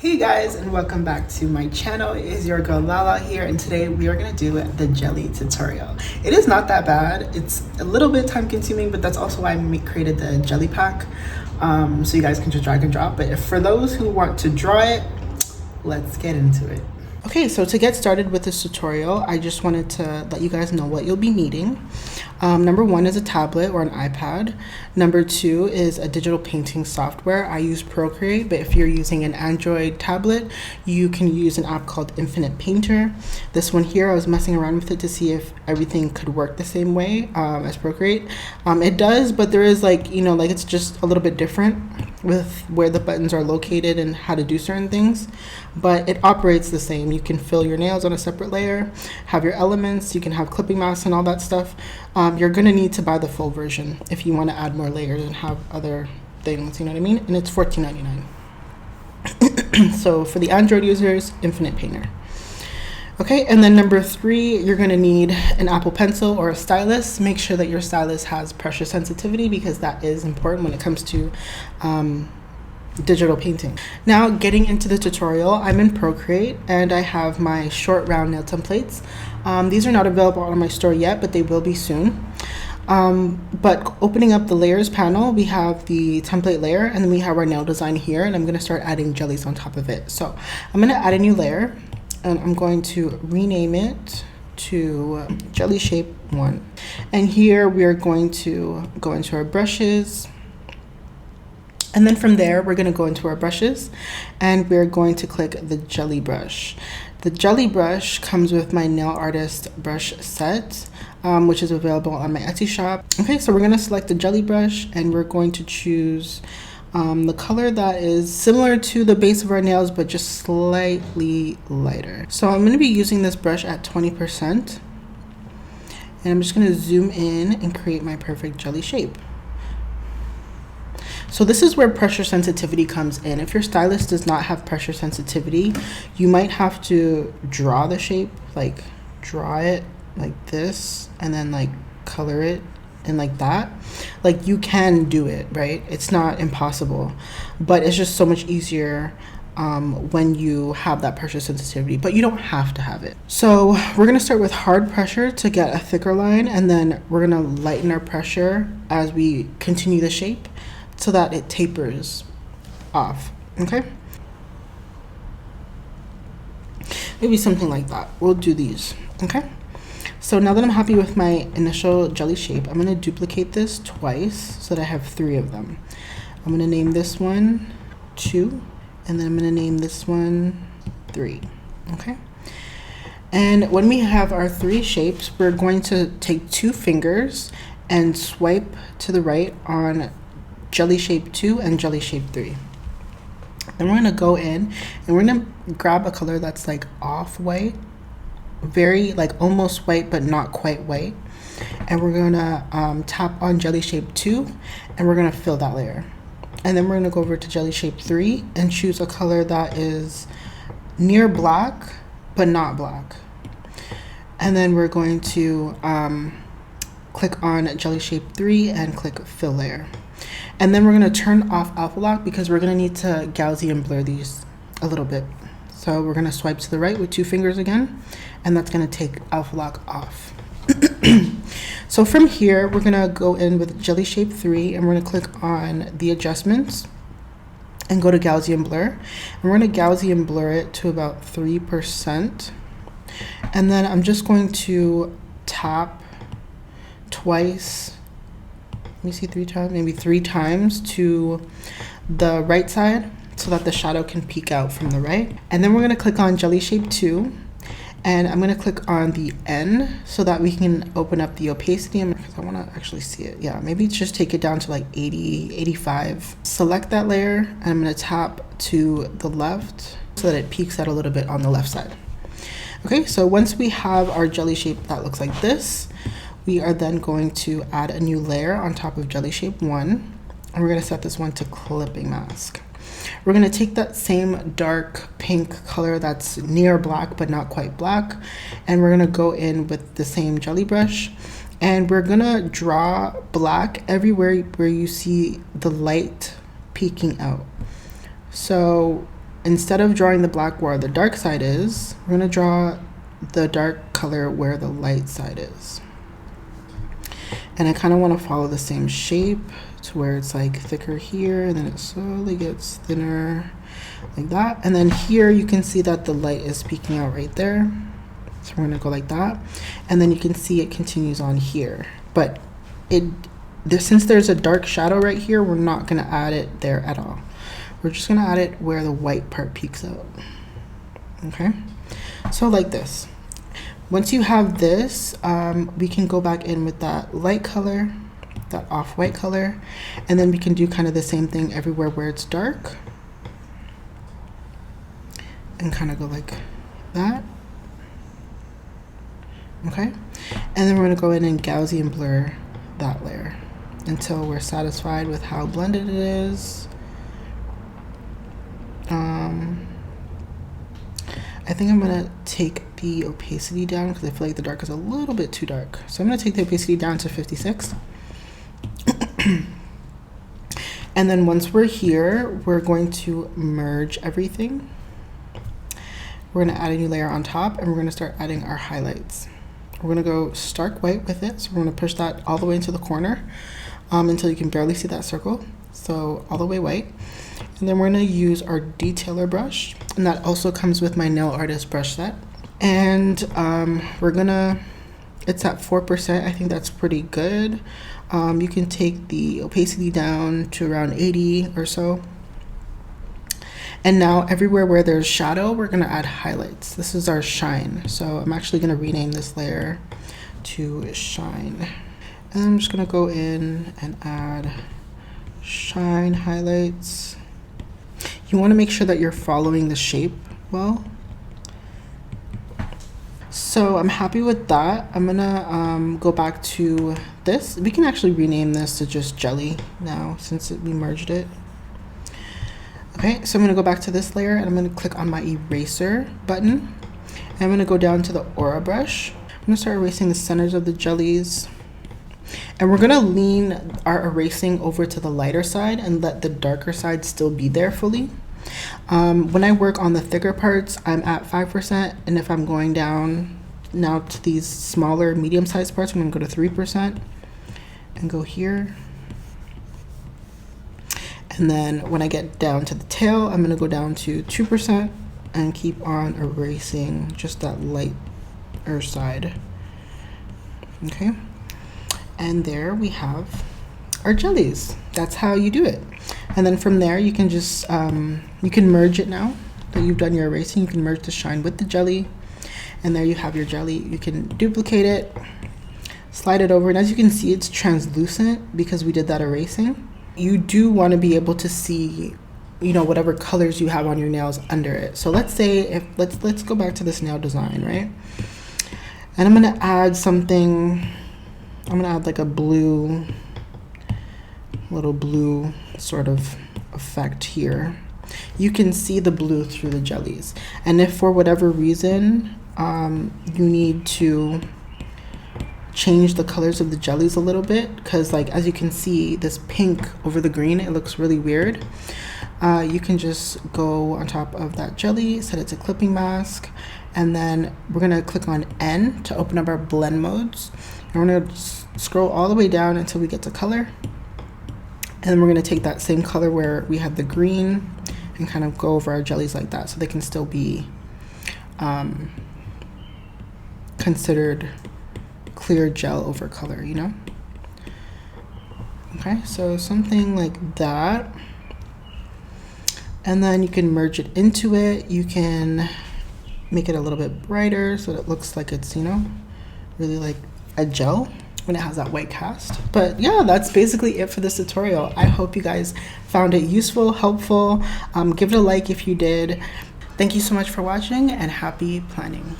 Hey guys, and welcome back to my channel. It is your girl Lala here, and today we are going to do the jelly tutorial. It is not that bad. It's a little bit time consuming, but that's also why I created the jelly pack, so you guys can just drag and drop. But for those who want to draw it, let's get into it. Okay, so to get started with this tutorial, I just wanted to let you guys know what you'll be needing. Number one is a tablet or an iPad. Number two is a digital painting software. I use Procreate, but if you're using an Android tablet, you can use an app called Infinite Painter. This one here, I was messing around with it to see if everything could work the same way as Procreate. It does, but there is it's just a little bit different with where the buttons are located and how to do certain things, but it operates the same. You can fill your nails on a separate layer, have your elements, you can have clipping masks and all that stuff. You're gonna need to buy the full version if you want to add more layers and have other things, you know what I mean? And it's $14.99. So for the Android users, Infinite Painter. Okay, and then number three, you're gonna need an Apple Pencil or a stylus. Make sure that your stylus has pressure sensitivity because that is important when it comes to digital painting. Now, getting into the tutorial, I'm in Procreate and I have my short round nail templates. These are not available on my store yet, but they will be soon. But opening up the layers panel, we have the template layer and then we have our nail design here, and I'm gonna start adding jellies on top of it. So I'm gonna add a new layer and I'm going to rename it to Jelly Shape 1. And here we are going to go into our brushes. And then from there, we're going to go into our brushes and we're going to click the jelly brush. The jelly brush comes with my nail artist brush set, which is available on my Etsy shop. Okay, so we're going to select the jelly brush and we're going to choose the color that is similar to the base of our nails, but just slightly lighter. So I'm going to be using this brush at 20%. And I'm just going to zoom in and create my perfect jelly shape. So this is where pressure sensitivity comes in. If your stylus does not have pressure sensitivity, you might have to draw the shape, like draw it like this, and then like color it and like that. Like you can do it, right? It's not impossible, but it's just so much easier when you have that pressure sensitivity, but you don't have to have it. So we're gonna start with hard pressure to get a thicker line, and then we're gonna lighten our pressure as we continue the shape, so that it tapers off, okay? Maybe something like that. We'll do these, okay? So now that I'm happy with my initial jelly shape, I'm gonna duplicate this twice so that I have 3 of them. I'm gonna name this one 2, and then I'm gonna name this one 3, okay? And when we have our 3 shapes, we're going to take 2 fingers and swipe to the right on jelly shape 2 and jelly shape 3. Then we're gonna go in and we're gonna grab a color that's like off white, very like almost white but not quite white, and we're gonna tap on jelly shape 2 and we're gonna fill that layer. And then we're gonna go over to jelly shape 3 and choose a color that is near black but not black. And then we're going to click on jelly shape 3 and click fill layer. And then we're going to turn off alpha lock because we're going to need to Gaussian blur these a little bit. So we're going to swipe to the right with 2 fingers again, and that's going to take alpha lock off. So from here, we're going to go in with jelly shape 3 and we're going to click on the adjustments and go to Gaussian blur. And we're going to Gaussian blur it to about 3%. And then I'm just going to tap twice. Let me see, 3 times, maybe 3 times to the right side so that the shadow can peek out from the right. And then we're going to click on jelly shape 2 and I'm going to click on the N so that we can open up the opacity because I want to actually see it. Yeah, maybe just take it down to like 80, 85. Select that layer and I'm going to tap to the left so that it peeks out a little bit on the left side. Okay, so once we have our jelly shape that looks like this, we are then going to add a new layer on top of jelly shape 1, and we're going to set this one to clipping mask. We're going to take that same dark pink color that's near black but not quite black, and we're going to go in with the same jelly brush and we're going to draw black everywhere where you see the light peeking out. So instead of drawing the black where the dark side is, we're going to draw the dark color where the light side is. And I kind of want to follow the same shape to where it's like thicker here, and then it slowly gets thinner like that. And then here you can see that the light is peeking out right there. So we're going to go like that. And then you can see it continues on here. But since there's a dark shadow right here, we're not going to add it there at all. We're just going to add it where the white part peeks out. Okay, so like this. Once you have this, we can go back in with that light color, that off-white color, and then we can do kind of the same thing everywhere where it's dark, and kind of go like that. Okay, and then we're going to go in and Gaussian blur that layer until we're satisfied with how blended it is. I think I'm going to take the opacity down because I feel like the dark is a little bit too dark. So I'm going to take the opacity down to 56. And then once we're here, we're going to merge everything. We're going to add a new layer on top, and we're going to start adding our highlights. We're going to go stark white with it. So we're going to push that all the way into the corner until you can barely see that circle. So all the way white. And then we're going to use our detailer brush, and that also comes with my nail artist brush set. And we're gonna, it's at 4%. I think that's pretty good. You can take the opacity down to around 80 or so. And now everywhere where there's shadow, we're gonna add highlights. This is our shine. So I'm actually gonna rename this layer to shine. And I'm just gonna go in and add shine highlights. You want to make sure that you're following the shape well. So I'm happy with that. I'm gonna go back to this. We can actually rename this to just Jelly now since we merged it. Okay, so I'm gonna go back to this layer, and I'm gonna click on my eraser button. And I'm gonna go down to the aura brush. I'm gonna start erasing the centers of the jellies. And we're gonna lean our erasing over to the lighter side and let the darker side still be there fully. When I work on the thicker parts, I'm at 5%, and if I'm going down now to these smaller medium-sized parts, I'm gonna go to 3% and go here. And then when I get down to the tail, I'm gonna go down to 2% and keep on erasing just that lighter side. Okay. And there we have our jellies. That's how you do it. And then from there, you can just, you can merge it now that you've done your erasing. You can merge the shine with the jelly. And there you have your jelly. You can duplicate it, slide it over. And as you can see, it's translucent because we did that erasing. You do want to be able to see, you know, whatever colors you have on your nails under it. So let's say, let's go back to this nail design, right? And I'm going to add something. I'm gonna add like a blue, little blue sort of effect here. You can see the blue through the jellies. And if for whatever reason, you need to change the colors of the jellies a little bit, because like, as you can see, this pink over the green, it looks really weird. You can just go on top of that jelly, set it to clipping mask, and then we're gonna click on N to open up our blend modes. And we're gonna scroll all the way down until we get to color. And then we're gonna take that same color where we had the green and kind of go over our jellies like that so they can still be considered clear gel over color, you know? Okay, so something like that. And then you can merge it into it. You can make it a little bit brighter so that it looks like it's, you know, really like a gel when it has that white cast. But yeah, that's basically it for this tutorial. I hope you guys found it useful, helpful. Give it a like if you did. Thank you so much for watching, and happy planning.